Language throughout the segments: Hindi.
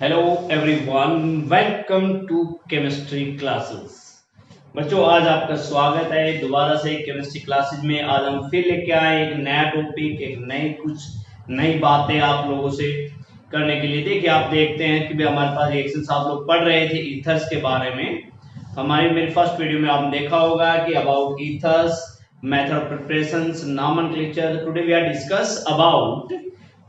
Hello everyone, welcome to chemistry classes. बच्चों, आज आपका स्वागत है दोबारा से केमिस्ट्री क्लासेस में। आज हम फिर लेके आए एक नया टॉपिक, एक नई बातें आप लोगों से करने के लिए। देखिए, आप देखते हैं कि हमारे पास रिएक्शंस आप लोग पढ़ रहे थे ईथर्स के बारे में। मेरी फर्स्ट वीडियो में आपने देखा होगा कि about ethers, method of preparations, nomenclature. Today we are discuss about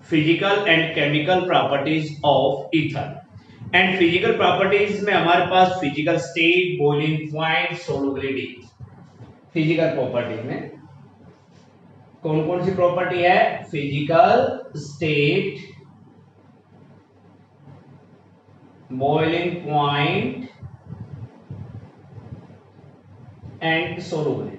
physical and chemical properties of ether. And physical properties में हमारे पास physical state, boiling point, solubility. Physical property में कौन कौन सी प्रॉपर्टी है? Physical state, boiling point and solubility.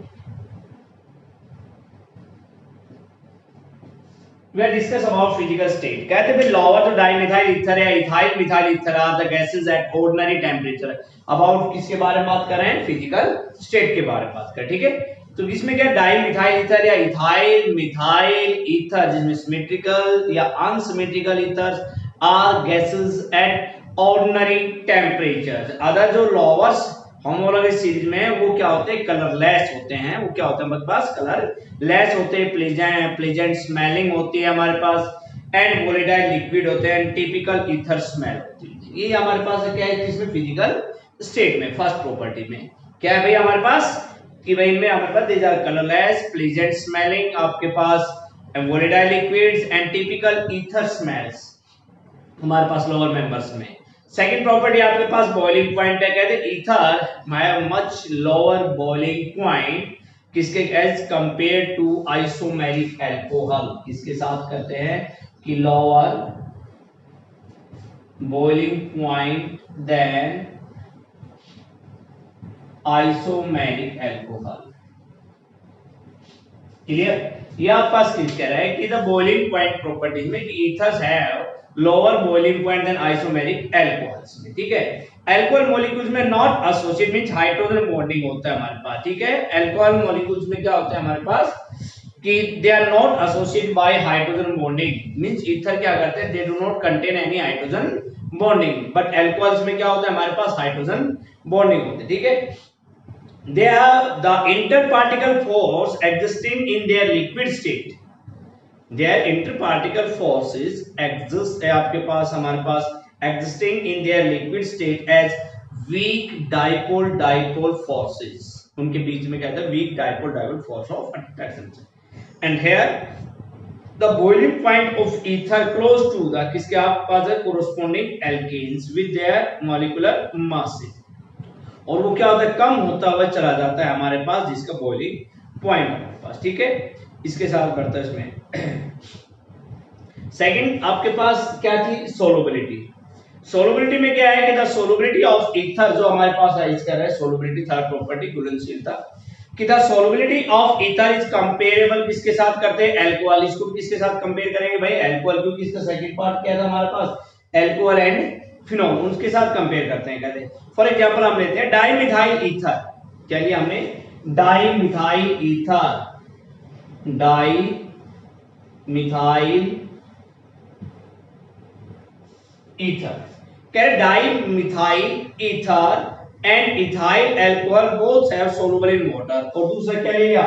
We are discuss about physical state। कहते हैं लोअर तो डाइमिथाइल ईथर या ethyl methyl ether are the gases at ordinary temperature. About किसके बारे में बात कर रहे हैं? फिजिकल स्टेट के बारे में बात कर, ठीक है। तो इसमें क्या डाइमिथाइल ईथर या इथाइल मिथाइल ईथर, जिसमें सिमेट्रिकल या unsymmetrical ethers are gases at ordinary temperature. Other जो लोअर्स होमोलॉगस सीरीज में वो क्या होते हैं? कलरलेस होते हैं। वो क्या होते हैं हमारे पास? कलरलेस होते हैं, प्लेजेंट स्मेलिंग होती है हमारे पास, एंड वोलेटाइल लिक्विड होते हैं, टिपिकल ईथर स्मेल होती है। ये हमारे पास क्या है इसमें फिजिकल स्टेट में फर्स्ट प्रॉपर्टी में क्या है भाई हमारे पास कि भाई इनमें हमारे पास these are colourless, pleasant smelling, आपके पास volatile liquids and typical ether smells हमारे पास लोअर मेंबर्स में। सेकेंड प्रॉपर्टी आपके पास बॉइलिंग पॉइंट है। कहते हैं ether have much lower boiling point किसके as compare to isomeric alcohol. किसके साथ करते हैं कि lower boiling point than isomeric alcohol. Clear? ये आपके पास कह रहा है कि द बॉइलिंग पॉइंट प्रॉपर्टीज में ethers have lower boiling point than isomeric alcohols में, ठीक है। अल्कोहल मॉलिक्यूल्स में not associated means hydrogen bonding होता है हमारे पास, ठीक है। अल्कोहल मॉलिक्यूल्स में क्या होता है हमारे पास कि they are not associated by hydrogen bonding. Means ether क्या करते हैं? They do not contain any hydrogen bonding, but alcohols में क्या होता है हमारे पास? हाइड्रोजन बॉन्डिंग होती है, ठीक है। They have the interparticle force existing in their liquid state. Their interparticle forces exist है आपके पास हमारे पास existing in their liquid state as weak dipole forces। उनके बीच में क्या है? weak dipole force of attraction। And here the boiling point of ether close to the किसके आप पास है? corresponding alkanes with their molecular masses। और वो क्या होता है? कम होता हुआ चला जाता है हमारे पास, जिसका बॉइलिंग पॉइंट हमारे पास, ठीक है। इसके साथ बढ़ता है इसमें सेकंड आपके पास क्या थी? सोलुबिलिटी। सोलुबिलिटी में क्या है कि द सोलुबिलिटी ऑफ ईथर जो हमारे पास है इसका है सोलुबिलिटी, थर्ड प्रॉपर्टी घुलनशीलता कि the solubility of ether is comparable किसके साथ करते हैं? अल्कोहल। इसको किसके साथ कंपेयर करेंगे भाई? अल्कोहल, क्योंकि इसका सेकंड पार्ट क्या था हमारे पास? अल्कोहल एंड फिनोल, उसके साथ कंपेयर करते हैं। कहते हैं फॉर एग्जांपल हम लेते हैं डाइमिथाइल ईथर। क्या लिया हमने? Dimethyl ether, dimethyl ether. कह रहे dimethyl ether and ethyl alcohol both have soluble in water. और दूसरा क्या लिया?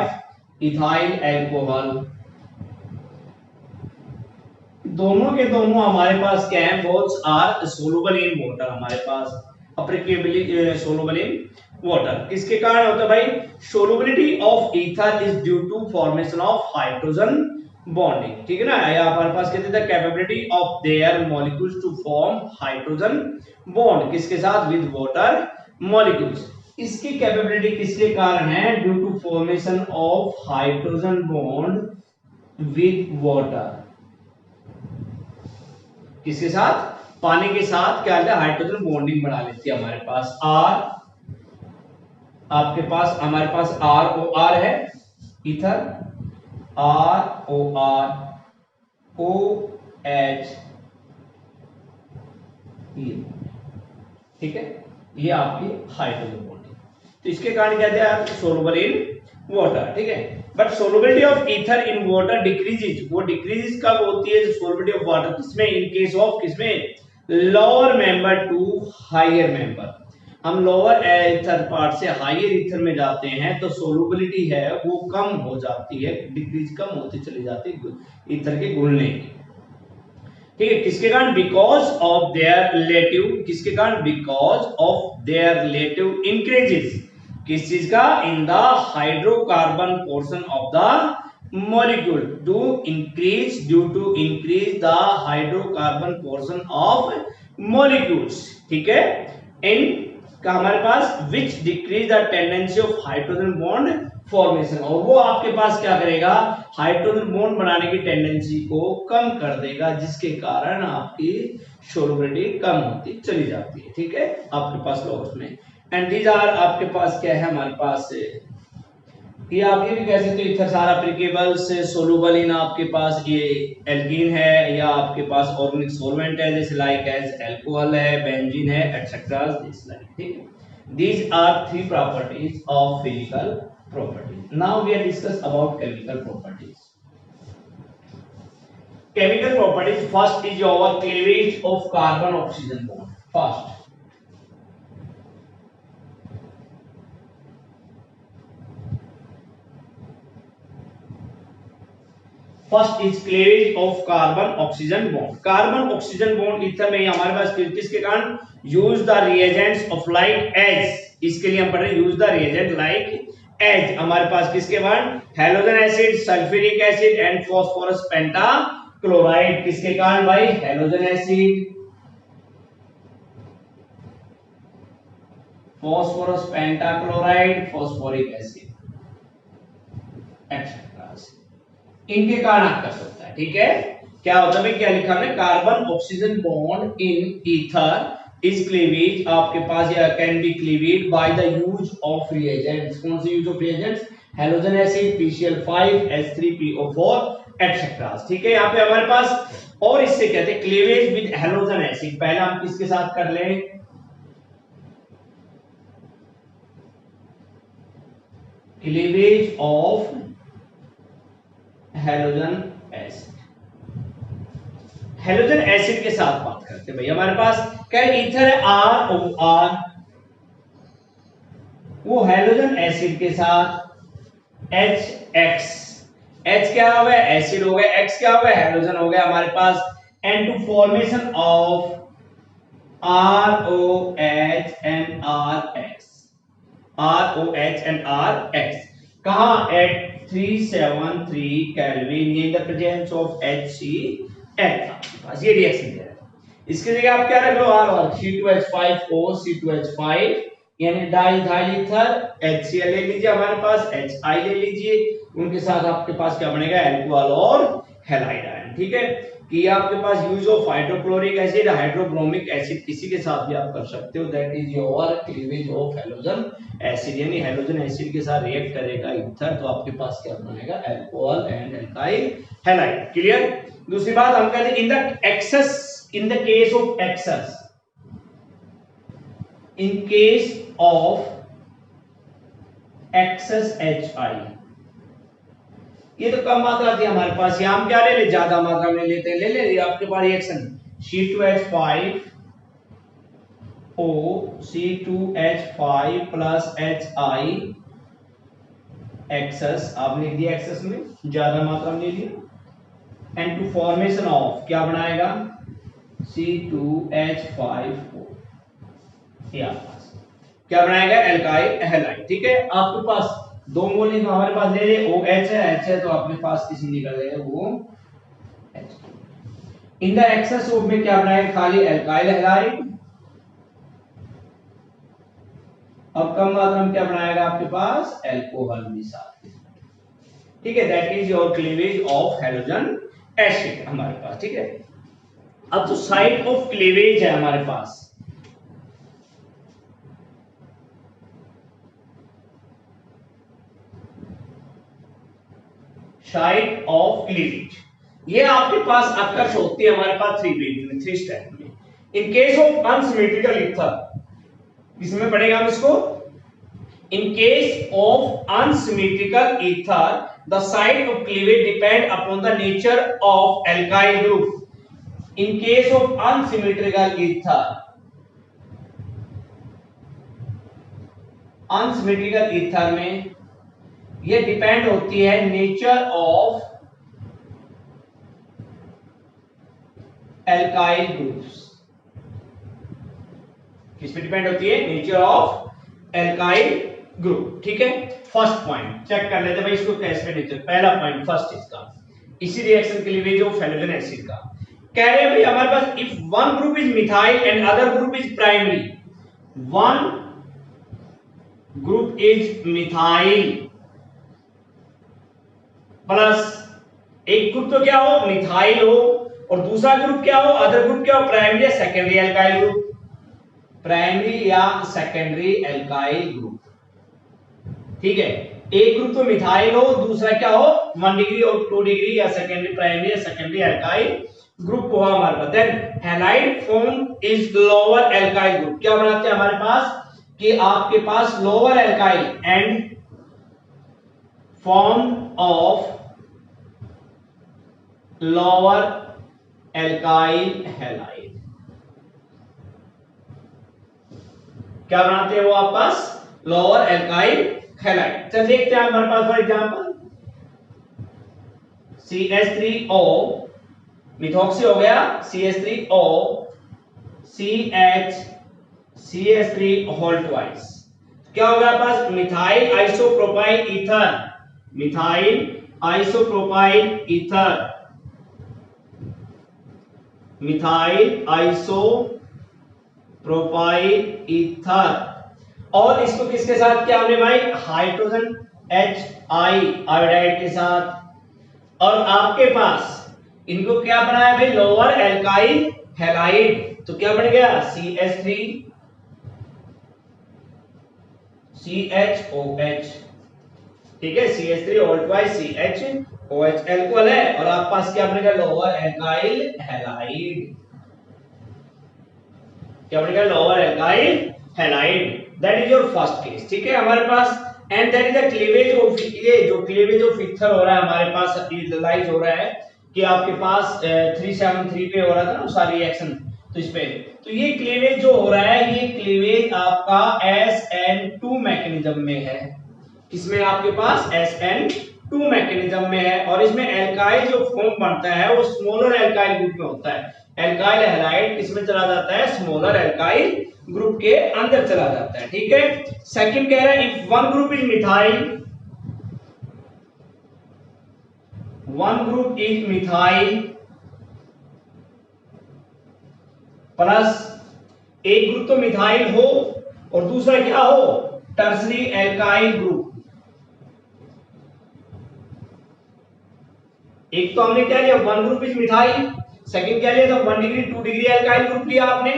Ethyl alcohol. दोनों के दोनों हमारे पास क्या है? Both are soluble in water. हमारे पास अप्लिकेबली सोलुबल इन वाटर। किसके कारण होता है भाई? Solubility of ether is due to formation of hydrogen bonding, ठीक है ना। या हमारे पास कहते हैं capability of their molecules to form hydrogen bond किसके साथ? With water molecules. इसकी कैपेबिलिटी किसके कारण है? Due to formation of hydrogen bond with water. किसके साथ? पानी के साथ क्या है? हाइड्रोजन बॉन्डिंग बना लेती है हमारे पास। आर आपके पास हमारे पास आर ओ आर है ether, R O R O H, ठीक है। ये आपकी हाइड्रोजन बॉन्डिंग। तो इसके कारण कहते हैं सोलुबल इन वाटर, ठीक है। But solubility of ether in water decreases. वो डिक्रीजेज कब होती है? सोलुबिलिटी ऑफ वाटर किसमें? इन केस ऑफ किसमें? Lower member to higher member. हम लोअर ईथर पार्ट से हायर ईथर में जाते हैं तो सोलुबिलिटी है वो कम हो जाती है, डिक्रीज कम होती चली जाती है ईथर के घुलने की। ठीक है, किसके कारण? बिकॉज ऑफ देयर रिलेटिव, किसके कारण? Because of their relative increases, किस चीज का? In the hydrocarbon portion of the molecule, to increase, due to increase the hydrocarbon portion of molecules. ठीक है, इन का हमारे पास which decrease the tendency of hydrogen bond formation, और वो आपके पास क्या करेगा? हाइड्रोजन बॉन्ड बनाने की टेंडेंसी को कम कर देगा, जिसके कारण आपकी सोलुबिलिटी कम होती चली जाती है। ठीक है, आपके पास लोअर्स में। एंड दीज आर आपके पास क्या है हमारे पास, ये आप ये भी कह सकते हो इथर सारा एप्लीकेबल्स सोलुबल इन आपके पास ये एल्कीन है, या आपके पास ऑर्गेनिक सॉल्वेंट है जैसे लाइक एज अल्कोहल है, बेंजीन है, एटसेट्रा दिस लाइक। ठीक है, these are three properties of physical properties. Now we are discuss about chemical properties. Chemical properties, first is your cleavage of carbon oxygen bond. First is cleavage of carbon oxygen bond. Carbon oxygen bond ether में हमारे पास किसके कारण? use the reagents of like as, इसके लिए हम पढ़ रहे हैं use the reagent like as, हमारे पास किसके कारण? Halogen acid, sulphuric acid and phosphorus pentachloride. किसके कारण भाई? Halogen acid, phosphorus pentachloride, phosphoric acid etcetera, इनके कारण आप कर सकता है। ठीक है, क्या होता है? क्या लिखा हमने? Carbon oxygen bond in ether is cleavage, आपके पास यह can be cleaved by the use of reagents. कौन से use of reagents? Halogen acid, PCl5, H3PO4 etcetera. ठीक है, यहाँ पे हमारे पास, और इससे कहते हैं क्लीवेज विद हेलोजन एसिड। पहले हम किसके साथ कर लें? Cleavage of halogen acid, halogen acid के साथ बात करते हैं भाई। हमारे पास क्या ईथर है ROR, वो हेलोजन एसिड के साथ HX, H क्या हो गया? एसिड हो गया, X क्या हो गया? हेलोजन हो गया हमारे पास, and to formation of ROH and RX, ROH and RX कहां? At 373 kelvin in the presence of HCl। ये रिएक्शन दे रहा है, इसके जगह आप क्या रख लो? R C2H5O C2H5, यानी डाइल ईथर, HCl ले लीजिए, हमारे पास HI ले लीजिए, उनके साथ आपके पास क्या बनेगा? अल्कोहल और हैलाइड आयन। ठीक है, कि आपके पास use of hydrochloric acid, hydrobromic acid, किसी के साथ भी आप कर सकते हो। That is your cleavage of halogen acid, यानी हेलोजन एसिड के साथ रिएक्ट करेगा ईथर, तो आपके पास क्या बनेगा? Alcohol and alkyl halide. Clear? दूसरी बात हम कहते हैं in the excess, in the case of excess, in case of excess HI, ये तो कम मात्रा थी हमारे पास, यहाँ हम क्या ले ले? ज्यादा मात्रा में लेते हैं, ले ले आपके पास reaction C2H5O C2H5 plus HI excess, आप लिख दिया एक्सेस में, ज्यादा मात्रा में ले लिया, एंड टू फॉर्मेशन ऑफ क्या बनाएगा? C2H5O, क्या बनाएगा? Alkyl halide. ठीक है, आपके पास दो मोल हमारे पास ले ले, OH है, H है, तो अपने पास किसी निकल जाएगा वो H। In the excess group में क्या बनाएगा? खाली एल्काइल हैलाइड, अब कम मात्रा में क्या बनाएगा आपके पास? अल्कोहल भी साथ। ठीक है, that is your cleavage of halogen acid हमारे पास। ठीक है, अब जो साइट ऑफ क्लीवेज है हमारे पास, साइट ऑफ क्लीवेज, ये आपके पास अक्कर्स होती है हमारे पास थ्री स्टेप में। इन केस ऑफ अनसिमेट्रिकल ईथर, किसमें पढ़ेगा हम इसको? इन case of unsymmetrical ether the site of cleavage depend upon the nature of alkyl group. In case of unsymmetrical ether, unsymmetrical ether में ये डिपेंड होती है नेचर ऑफ एल्काइल ग्रुप्स। किस पे डिपेंड होती है? Nature of alkyl group. ठीक है, फर्स्ट पॉइंट चेक कर लेते हैं भाई इसको कैसे नेचर। पहला पॉइंट फर्स्ट इसका, इसी रिएक्शन के लिए जो फेनोलिन एसिड का कह रहे हैं भाई हमारे पास, if one group is methyl and other group is primary, one group is methyl plus एक ग्रुप तो क्या हो? मिथाइल हो, और दूसरा ग्रुप क्या हो? अदर ग्रुप क्या हो? प्राइमरी या सेकेंडरी एल्काइल ग्रुप, प्राइमरी या सेकेंडरी एल्काइल ग्रुप। ठीक है, एक ग्रुप तो मिथाइल हो, दूसरा क्या हो? 1 डिग्री और 2 डिग्री या सेकेंडरी प्राइमरी या सेकेंडरी एल्काइल ग्रुप हुआ हमारे पास। Then halide form is lower alkyl group. क्या बनाते हैं हमारे पास कि आपके पास lower alkyl and form of lower alkyl halide. क्या बनाते हैं वो आप पास? Lower alkyl halide. चल देखते हैं हमारे पास फॉर एग्जांपल CH3O मिथॉक्सी हो गया, CH3O CH3 होल ट्वाइस। क्या हो गया आप पास? Methyl isopropyl ether, methyl isopropyl ether, methyl isopropyl ether. और इसको किसके साथ किया हमने भाई? हाइड्रोजन HI आयोडाइड के साथ। और आपके पास इनको क्या बनाया भाई? Lower alkyl halide. तो क्या बन गया? CH3CHOH। ठीक है, CH3 all twice CHOH alcohol है, और आप पास क्या बनेगा? Lower alkyl halide. क्या बनेगा? Lower alkyl halide. That is your first case. ठीक है हमारे पास, and that is the cleavage of, ये जो क्लीवेज ऑफ ईथर हो रहा है हमारे पास, यूटिलाइज हो रहा है कि आपके पास 373 पे हो रहा था ना सारी रिएक्शन, तो इस पे तो ये क्लीवेज जो हो रहा है, ये क्लीवेज आपका SN2 मैकेनिज्म में है। इसमें आपके पास SN2 मैकेनिज्म में है, और इसमें एल्काइल जो फॉर्म बनता है वो स्मॉलर एल्काइल ग्रुप में होता है। एल्काइल हैलाइड किसमें चला जाता है? स्मॉलर एल्काइल ग्रुप के अंदर चला जाता है। ठीक है, सेकंड कह रहा है if one group is methyl, one group is methyl plus एक ग्रुप तो मिथाइल हो और दूसरा क्या हो? Tertiary alkyl group. एक तो हमने क्या लिया? One group is methyl, second क्या लिया था? 1 डिग्री 2 डिग्री एल्काइल ग्रुप लिया आपने,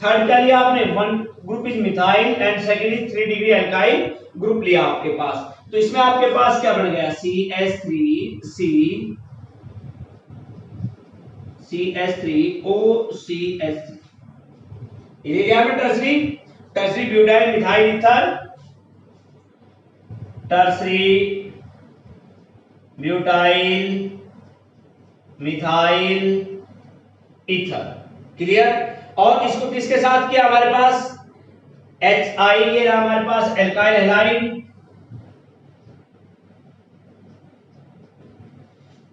थर्ड क्या लिया आपने? One group is methyl and second is 3 degree alkyl group लिया आपके पास। तो इसमें आपके पास क्या बन गया? CH3OCH3 इधर क्या है? Tertiary butyl methyl ether, tertiary butyl methyl ether. Clear? और इसको किसके साथ किया हमारे पास? HI, ये रहा हमारे पास एल्काइल हैलाइड,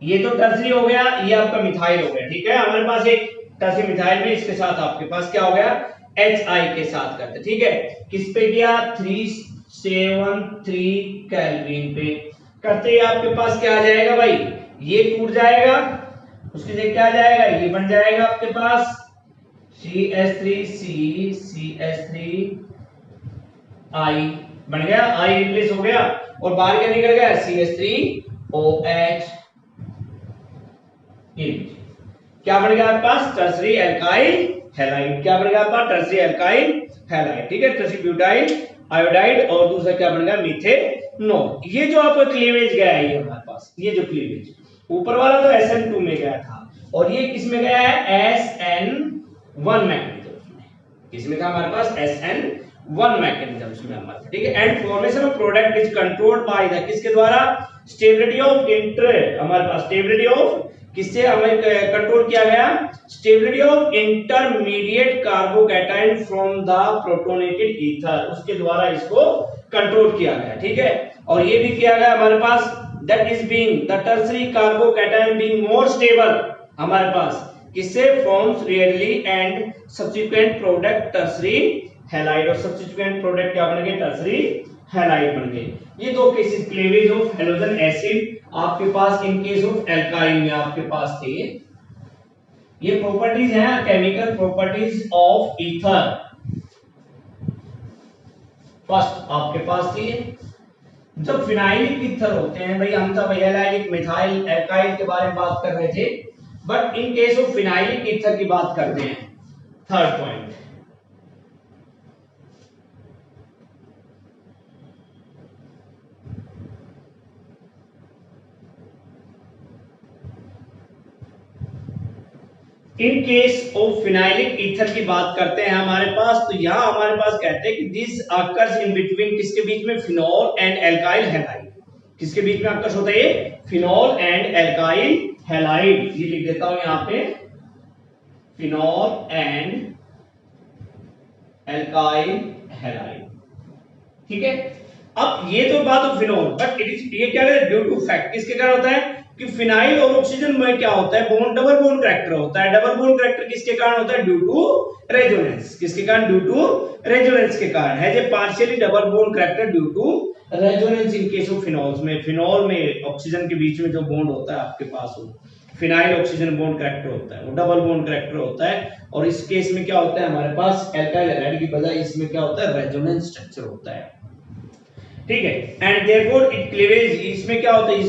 ये तो टर्सरी हो गया, ये आपका मिथाइल हो गया। ठीक है, हमारे पास एक टर्सरी मिथाइल में इसके साथ आपके पास क्या हो गया? HI के साथ करते। ठीक है, किस पे किया? 373 केल्विन पे करते ही आपके पास क्या आ जाएगा भाई? ये टूट जाएगा, उसके लिए क्या आ जाएगा? ये बन जाएगा आपके पास CH3C CH3I बन गया, I रिप्लेस हो गया, और बाहर क्या निकल गया? CH3OH। क्या बन गया आपके पास? Tertiary alkyl halide. क्या बन गया आपका? Tertiary alkyl halide. ठीक है, टर्सरी ब्यूटाइल आयोडाइड, और दूसरा क्या बन गया? मीथेनॉल। ये जो आपका क्लीवेज गया है, ये हमारे पास ये जो क्लीवेज ऊपर वाला तो SN2 में गया था, और ये किस में गया है? SN1 मैकेनिज्म में। किसमें था हमारे पास? SN1 मैकेनिज्म में हमारे पास। ठीक है, and formation of product is controlled by the, किसके द्वारा? स्टेबिलिटी ऑफ इंटर, हमारे पास स्टेबिलिटी ऑफ किससे हमें कंट्रोल किया गया? Stability of intermediate carbocation from the protonated ether, उसके द्वारा इसको कंट्रोल किया गया। ठीक है, और ये भी किया गया हमारे पास that is being the tertiary carbocation being more stable, हमारे पास किससे forms rarely and subsequent product tertiary halide, और सब्सिक्वेंट प्रोडक्ट क्या बन गए? टर्शियरी हैलाइड बन गए। ये दो cases cleavage of halogen acid आपके पास इन केस ऑफ एल्काइल में आपके पास थे। ये प्रॉपर्टीज हैं chemical properties of ether, first आपके पास थी। जब फिनाइलिक ईथर होते हैं भाई, हम सब एलाइलिक मिथाइल एल्काइल के बारे में बात कर रहे थे, but in case of phenylic ether की बात करते हैं। Third point, in case of phenylic ether की बात करते हैं हमारे पास, तो यहां हमारे पास कहते हैं कि दिस अकर्स इन बिटवीन, किसके बीच में? Phenol and alkyl halide. किसके बीच में अकर्स होता है ये? Phenol and alkyl halide. ये लिख देता हूं यहां पे, फिनोल एंड एल्काइल हैलाइड। ठीक है, अब ये तो बात हो फिनोल, बट इट इज, ये क्या है? ड्यू टू फैक्ट, किसके कारण होता है कि फिनाइल और ऑक्सीजन में क्या होता है? बॉन्ड, डबल बॉन्ड करैक्टर होता है। डबल बॉन्ड करैक्टर किसके कारण होता है? Due to resonance. किसके कारण? ड्यू टू रेजोनेंस के कारण है। जे partially double bond character due to resonance in case of phenols में, फिनोल में ऑक्सीजन के बीच में जो बॉन्ड होता है आपके पास, वो फिनाइल ऑक्सीजन बॉन्ड करैक्टर होता है, वो डबल बॉन्ड करैक्टर होता है। और इस केस में क्या होता है हमारे पास? एल्काइल हैलाइड की बजाय इसमें क्या होता है? रेजोनेंस स्ट्रक्चर होता है। ठीक है, एंड देयरफॉर इट क्लीवेज, इसमें क्या होता है?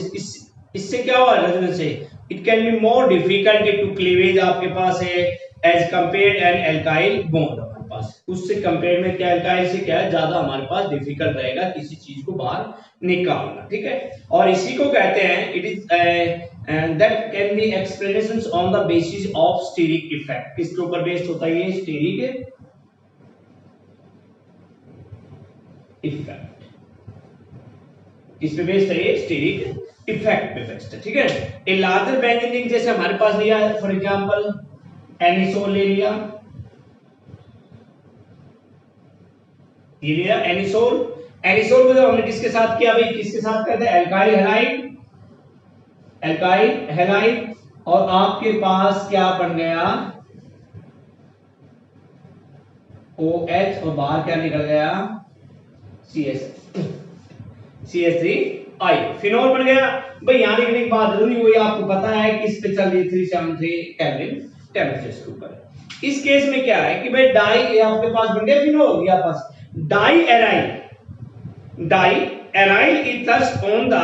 इससे क्या हुआ? रेजोनेंस से it can be more difficult to cleavage आपके पास है as compared an alkyl bond, हमारे पास उससे कंपेयर में क्या एल्काइल से क्या है? ज्यादा हमारे पास डिफिकल्ट रहेगा किसी चीज को बाहर निकालना। ठीक है, और इसी को कहते हैं it is that can be explanations on the basis of steric effect. किसके ऊपर बेस्ड होता है ये? Steric effect. किस पे बेस्ड है ये? स्टेरिक इफेक्ट पे बेस्ड है। ठीक है, ए लार्जर बेंजीन रिंग जैसे हमारे पास लिया है, फॉर एग्जांपल एनिसोल ले लिया, ये लिया एनिसोल। एनिसोल को जब हमने किसके साथ किया भाई? किसके साथ करते हैं? Alkyl halide, alkyl halide. और आपके पास क्या बन गया? OH, और बाहर क्या निकल गया? CH3I, फिनोल बन गया। भाई यहां लिखने की बात जरूरी हुई, आपको पता है किस पे चल रही 373 केल्विन टेंपरेचर के ऊपर। इस केस में क्या है कि भाई डाई, ये आपके पास बन गया फिनोल, या पास diaryl ethers on the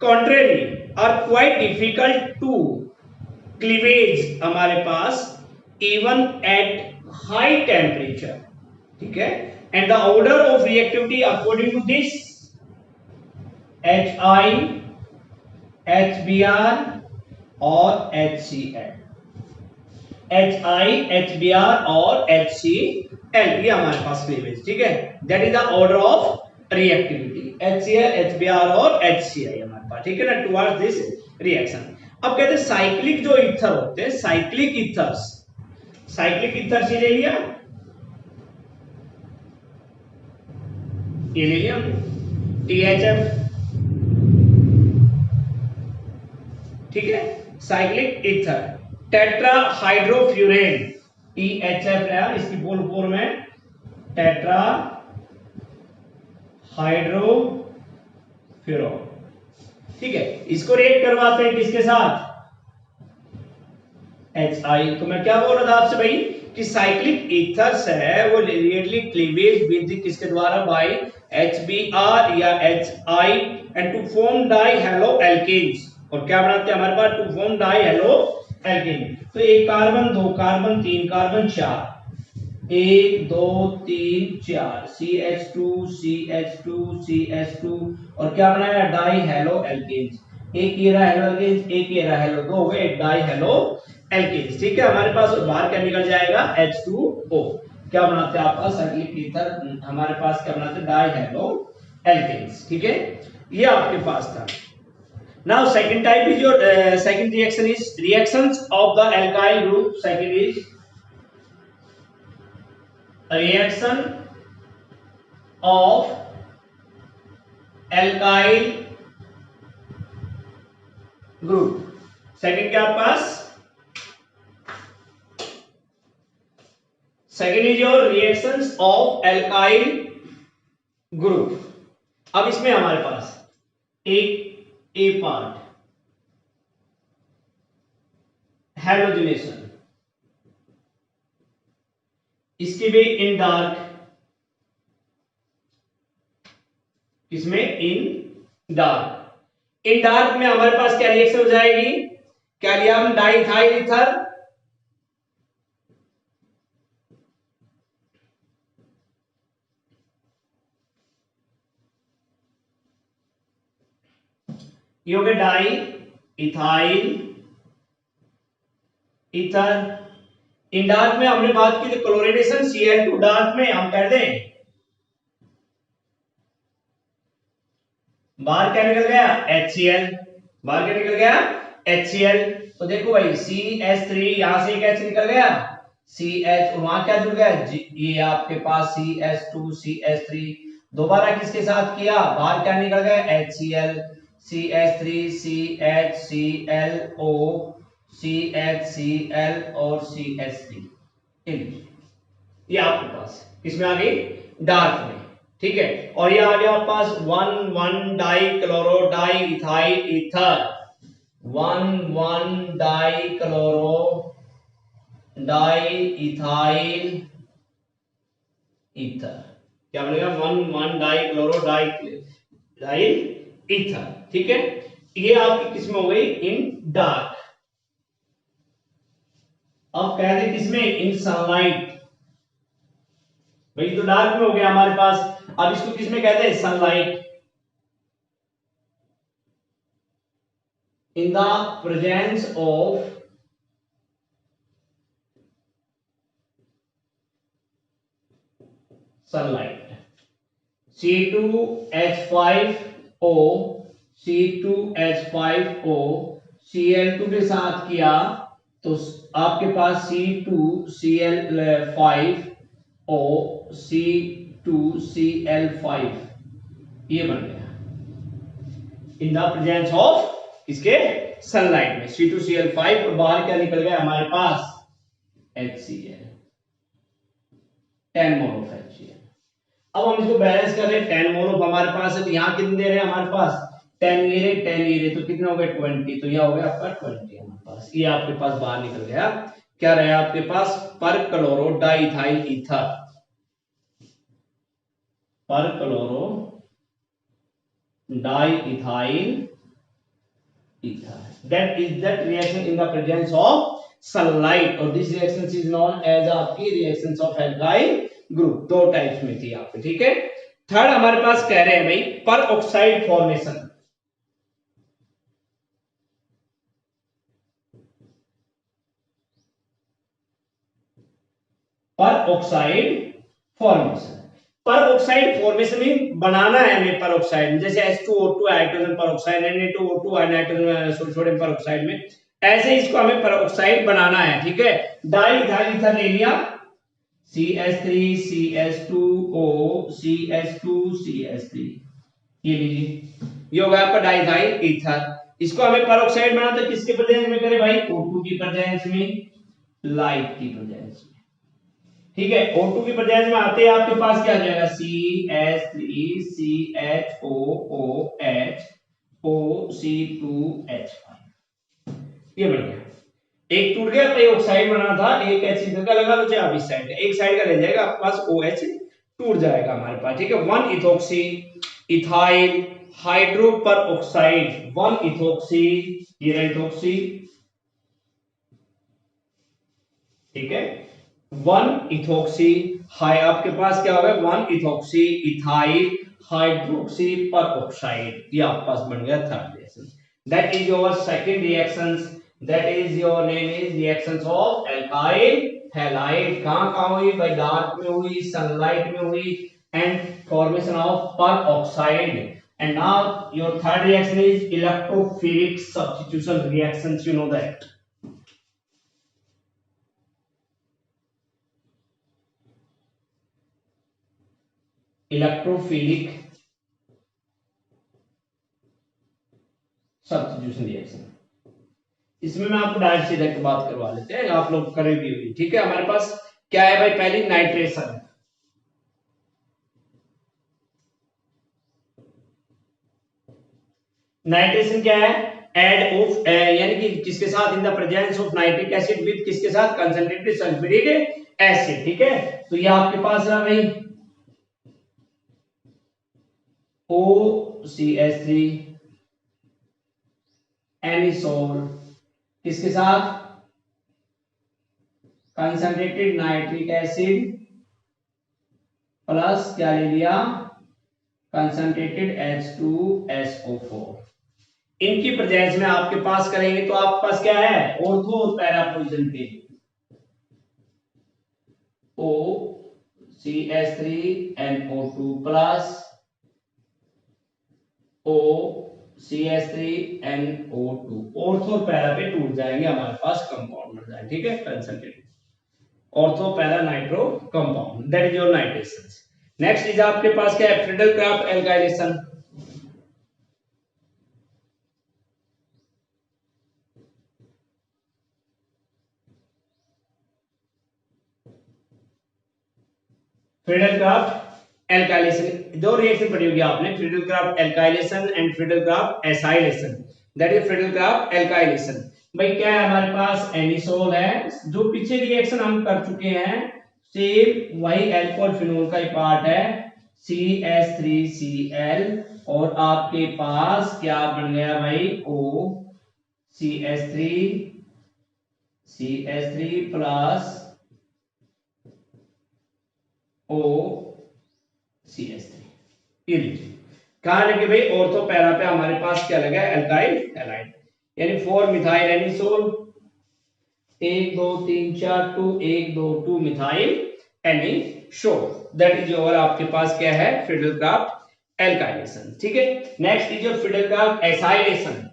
contrary are quite difficult to cleavage हमारे पास even at high temperature। ठीक है, and the order of reactivity according to this HI, HBr और HCl, HI, HBr और HCl, ये हमारे पास क्लीवेज। ठीक है, that is the order of reactivity, HCl, HBr और HCl हमारे पास। ठीक है ना, टुवर्ड्स दिस रिएक्शन। अब कहते हैं साइक्लिक जो ईथर होते हैं, साइक्लिक ईथर्स ये ले लिया, ये ले लिया THF। ठीक है, साइक्लिक ईथर, टेट्रा हाइड्रोफ्यूरेन THF है, इसकी फुल फॉर्म है टेट्रा हाइड्रोफ्यूरोन। ठीक है, इसको रिएक्ट करवाते हैं किसके साथ? HI। तो मैं क्या बोल रहा था आपसे भाई कि साइक्लिक ईथर्स है वो रेडियली क्लीवेज विद किसके द्वारा? बाय HBr या HI and to form dihaloalkanes. और क्या बनाते हैं हमारे पास? To form dihaloalkane. तो एक कार्बन, दो कार्बन, तीन कार्बन, चार, 1 2 3 4 CH2 CH2 CH2, और क्या बनाया? Dihaloalkanes. एक ये रहा हेलो एल्केन्स, एक ये रहा हेलो, दो हो गए डाई हेलो एल्केन्स। ठीक है, हमारे पास बाहर क्या निकल जाएगा? H2O। क्या बनाते हैं आपका साइक्लिक ईथर? हमारे पास क्या बनाते हैं? Dihaloalkanes. ठीक है, ये आपके पास था। Now second type is your second reaction is reactions of the alkyl group. Second is reaction of alkyl group. Second क्या पास, second is your reactions of alkyl group. अब इसमें हमारे पास एक ए पार्ट हैलोजिनेशन, इसकी भी इन डार्क, इसमें इन डार्क. इन डार्क में हमारे पास क्या रिएक्शन हो जाएगी, कैलियम डाइथाइल ईथर ये हो गया डाई इथाइल ईथर. इन डार्क में हमने बात की थी क्लोरिनेशन Cl2 डार्क में हम कर दें, बाहर क्या निकल गया HCl, बाहर क्या निकल गया HCl. तो देखो भाई CH3 यहां से एक H निकल गया CH और वहां क्या जुड़ गया ये आपके पास CH2 CH3. दोबारा किसके साथ किया, बाहर क्या निकल गया HCl CH3 CH ClO CHCl और CH3. ये आपके पास इसमें आ गई डार्क में, ठीक है. और ये आ गया आपके पास 1,1 die chloro di ethyl ether, 1,1 die chloro di ethyl ether. क्या बनेगा 1,1 डाई क्लोरो डाई ईथर, ठीक है. ये आपकी किसमें हो गई इन डार्क. अब कह रहे किसमें इन सनलाइट, भाई तो डार्क में हो गया हमारे पास. अब इसको किसमें कहते हैं sunlight. In the presence of sunlight C2H5O C2H5O Cl2 के साथ किया तो आपके पास C2Cl5O C2Cl5 ये बन गया इन द प्रेजेंस ऑफ इसके सनलाइट में C2Cl5 और बाहर क्या निकल गया हमारे पास HCl, 10 मोल ऑफ HCl. अब हम इसको बैलेंस कर रहे हैं 10 मोल ऑफ हमारे पास है तो यहाँ कितने दे रहे हैं हमारे पास 10 ये रहे 10 ये रहे तो कितना हो गया 20. तो यह हो गया आपका 20 हमारे पास. ये आपके पास बाहर निकल गया. क्या रहा आपके पास पर क्लोरो डाइथाइल ईथर, पर chloro diethyl ether. that is that reaction in the presence of sunlight और this reaction is known as आपकी reactions of alkyl group. दो टाइप्स में थी आपके, ठीक है. थर्ड हमारे पास कह रहे हैं भाई पर ऑक्साइड फॉर्मेशन. पर ऑक्साइड फॉर्मेशन, पर ऑक्साइड फॉर्मेशन में बनाना है हमें पर ऑक्साइड, जैसे H2O2 हाइड्रोजन पर ऑक्साइड, Na2O2 नाइट्रोजन सोडियम पर ऑक्साइड में, ऐसे इसको हमें पर ऑक्साइड बनाना है, ठीक है. डाइथाइल ईथर ले लिया CH3 CH2O CH2 CH3 ये लीजिए, ये होगा आपका डाइथाइल ईथर. इसको हमें पर ऑक्साइड बनाना तो किसके प्रेजेंस में करें भाई O2 की प्रेजेंस में, लाइट की प्रेजेंस में, ठीक है. O2 की प्रेजेंस में आते हैं आपके पास क्या आ जाएगा CH3 CHOOH OC2H5 ये बन गया. एक टूट गया तो ऑक्साइड बना था, एक एसिड का लगा तो आप इस साइड का एक साइड का ले जाएगा आपके पास OH टूट जाएगा हमारे पास, ठीक है. 1 इथोक्सी इथाइल हाइड्रो पर ऑक्साइड, 1 इथोक्सी ये इथोक्सी, ठीक है. 1 इथोक्सी हाई आपके पास क्या होगा 1 इथोक्सी इथाइल हाइड्रोक्सी पर ऑक्साइड, ये आपके पास बन गया third reaction. That is your second reactions, that is your name is reactions of alkyl halide. कहां हुई भाई डार्क में हुई, सनलाइट में हुई, एंड फॉर्मेशन ऑफ पर oxide And now your third reaction is electrophilic substitution reactions. You know that. Electrophilic substitution reaction, इसमें मैं आपको डायरेक्ट सीधे बात करवा लेते हैं, आप लोग करें भी होगी। ठीक है, हमारे पास क्या है भाई, पहली नाइट्रेशन। नाइट्रेशन क्या है, एड ऑफ यानी कि किसके साथ, इन the presence of nitric acid with किसके साथ, कंसंट्रेटेड सल्फ्यूरिक एसिड। ठीक है, तो ये आपके पास रहा भाई OCH3 एनिसोल किसके साथ, कंसंट्रेटेड नाइट्रिक एसिड प्लस क्या ले लिया, कंसंट्रेटेड H2SO4। इनकी प्रेजेंस में आपके पास करेंगे तो आपके पास क्या है, ऑर्थो और पैरा पोजीशन पे OCH3NO2 प्लस OCH3NO2 ऑर्थो और पैरा पे टूट जाएंगे, हमारे पास कंपाउंड बन जाएंगे। ठीक है, concentrated ortho para nitro compound, that is your nitration. Next is आपके पास क्या है, फ्रीडल-क्राफ्ट एल्काइलेशन। फ्रीडल-क्राफ्ट एल्काइलेशन, दो रिएक्शन पढ़ी होगी आपने, Friedel-Crafts alkylation and Friedel-Crafts acylation, that is Friedel-Crafts alkylation. भाई क्या है हमारे पास, एनिसोल है, जो पीछे रिएक्शन हम कर चुके हैं सेम वही अल्कोहल फिनोल का ही पार्ट है, CH3Cl, और आपके पास क्या बन गया भाई, CH3 प्लस OCH3। ये लीजिए कहा लगे भाई, ऑर्थो पैरा पे हमारे पास क्या लगा, एल्काइल हैलाइड, यानी 4 methyl anisole, 1 2 3 4 2 1 2 2 methyl anisole, that is your आपके पास क्या है, फ्रीडल-क्राफ्ट एल्काइलेशन। ठीक है, next is your Friedel-Crafts acylation.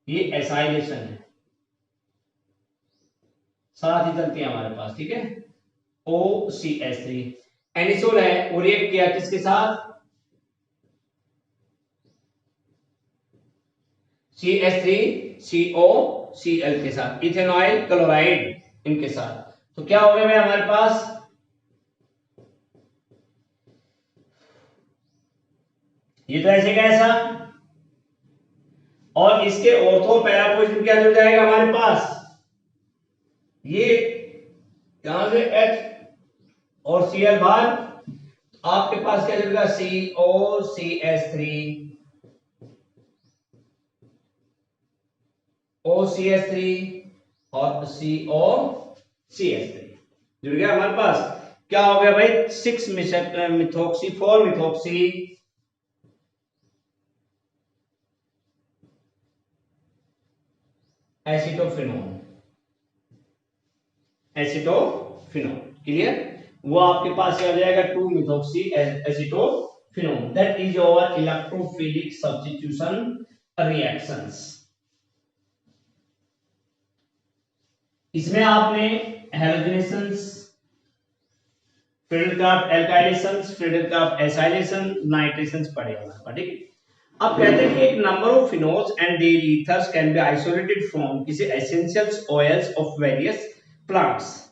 ये एसाइलेशन है, साथ ही चलती है हमारे पास। ठीक है, OCH3 एनिसोल है, और रिएक्ट किया किसके साथ, CH3COCl के साथ, इथेनॉइल क्लोराइड इनके साथ, तो क्या हो गया भाई हमारे पास, ये तो ऐसे कैसा, और इसके ऑर्थो पैरा पोजीशन क्या जुड़ जाएगा हमारे पास, ये यहां से H और Cl बाहर, आपके पास क्या जुड़ेगा, OCH3 और COCH3 जुड़ गया हमारे पास। क्या हो गया भाई, 6 मिथॉक्सी 4 मिथॉक्सी एसिटोफिनोल, क्लियर, वो आपके पास क्या हो जाएगा, 2 methoxy acetophenol, that is your electrophilic substitution reactions. इसमें आपने halogenations, Friedel Craft alkylations, Friedel Craft acylation, nitrations पढ़े होंगे। ठीक है, अब कहते हैं कि एक number of phenols and their ethers can be isolated from किसी essential oils of various plants.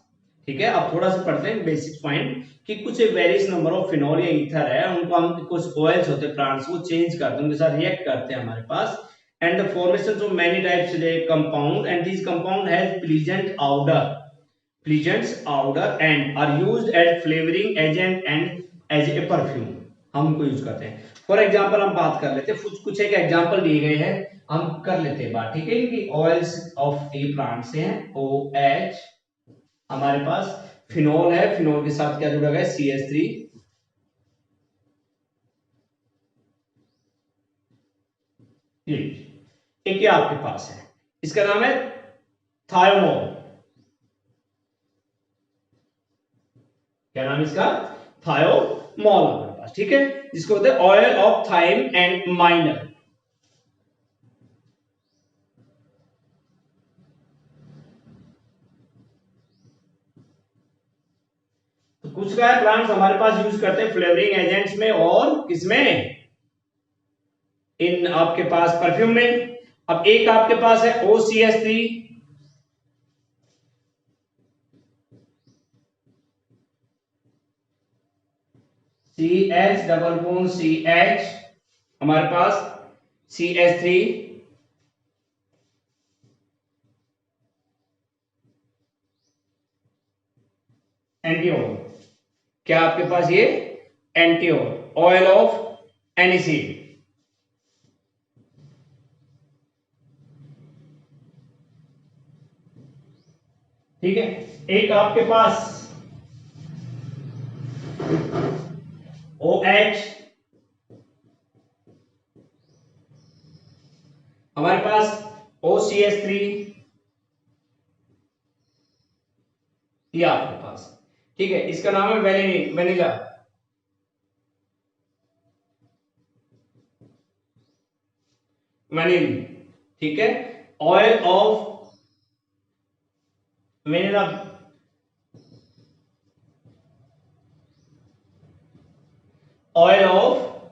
ठीक है, अब थोड़ा सा पढ़ते हैं बेसिक पॉइंट कि कुछ वेरियस नंबर ऑफ फिनोल या ईथर है, उनको हम कुछ ऑयल्स होते हैं प्लांट्स, वो चेंज करते हैं, उनके साथ रिएक्ट करते हैं हमारे पास, and the formations of many types of compound, and these compound has pleasant odor and are used as flavoring agent and as a perfume, हम उनको यूज करते हैं। फॉर एग्जांपल हम बात कर लेते हैं, कुछ एक एग्जांपल दिए गए हैं, हम कर लेते हैं बात। ठीक है, कि ऑयल्स ऑफ ए प्लांट से हैं, OH, हमारे पास फिनोल है, फिनोल के साथ क्या जुड़ा है, CH3, एक ये आपके पास है, इसका नाम है थायोनोल, क्या नाम है इसका, थायोनोल। मॉल हमारे पास, ठीक है, जिसको बोलते हैं oil of thyme and minor. तो कुछ का प्लांट्स हमारे पास यूज करते हैं फ्लेवरिंग एजेंट्स में और किसमें, इन आपके पास परफ्यूम में। अब एक आपके पास है OCH3, CH double bond CH, हमारे पास CH3, एंटीओल, क्या आपके पास ये एंटीओल, ऑयल ऑफ एनिसीड। ठीक है, एक आपके पास OH, हमारे पास OCH3, ये आपके पास, ठीक है, इसका नाम है वेनिला। वेनिल, ठीक है, oil of vanilla, oil of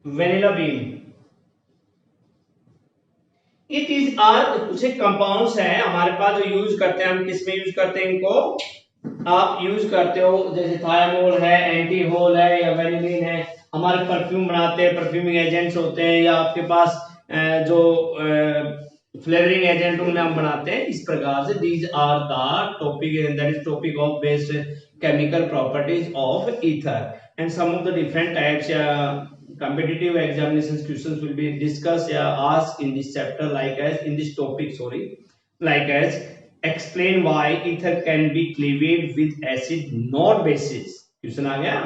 vanilla bean. ये चीज आर कुछ कंपाउंड्स हैं हमारे पास जो यूज करते हैं, हम किस में यूज करते हैं इनको, आप यूज करते हो जैसे थायामोल है, एंटीहोल है या वेनिलिन है, हमारे परफ्यूम बनाते हैं, परफ्यूमिंग एजेंट्स होते हैं, या आपके पास जो फ्लेवरिंग एजेंट उनमें हम बनाते हैं। इस प्रकार से these are the topic, that is topic of based chemical properties of ether and some of the different types या competitive examinations questions will be discussed या asked in this chapter, like as in this topic, sorry, like as explain why ether can be cleaved with acid not bases। Question आ गया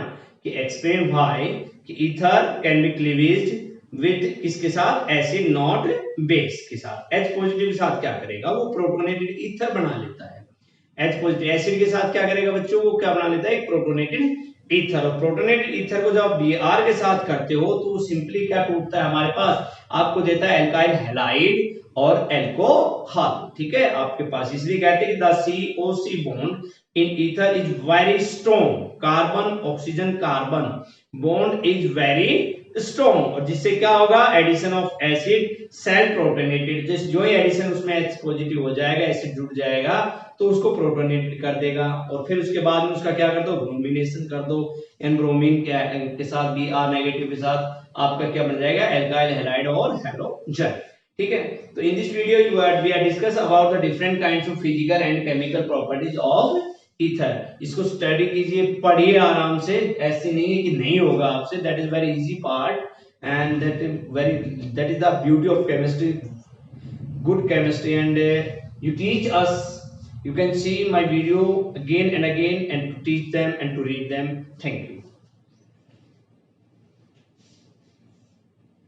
कि explain why कि ether can be cleaved with किसके साथ, एसिड नॉट बेस के साथ। H पॉजिटिव के साथ क्या करेगा, वो प्रोटोनेटेड ईथर बना लेता है। H पॉजिटिव एसिड के साथ क्या करेगा बच्चों, वो क्या बना लेता है, एक प्रोटोनेटेड ईथर। और प्रोटोनेटेड ईथर को जब Br के साथ करते हो तो सिंपली क्या टूटता है हमारे पास, आपको देता है एल्काइल हैलाइड और एल्कोहल। ठीक है, आपके पास इसलिए कहते हैं कि the COC bond in ether is very strong, carbon oxygen carbon bond is very strong, और जिससे क्या होगा, addition of acid cell protonated, जो ही एडिशन उसमें H पॉजिटिव हो जाएगा, एसिड जुड़ जाएगा तो उसको प्रोटोनेटेड कर देगा, और फिर उसके बाद में उसका क्या कर दो, ब्रोमिनेशन कर दो, एन ब्रोमीन के साथ Br नेगेटिव के साथ आपका क्या बन जाएगा, एल्काइल हैलाइड और हैलोजन। ठीक है, तो in this video we are discuss about the different kinds of physical and chemical properties of ether. इसको स्टडी कीजिए, पढ़िए आराम से, ऐसे नहीं है कि नहीं होगा आपसे, that is very easy part and that is the beauty of chemistry, good chemistry, and you teach us, you can see my video again and again and to teach them and to read them. Thank you.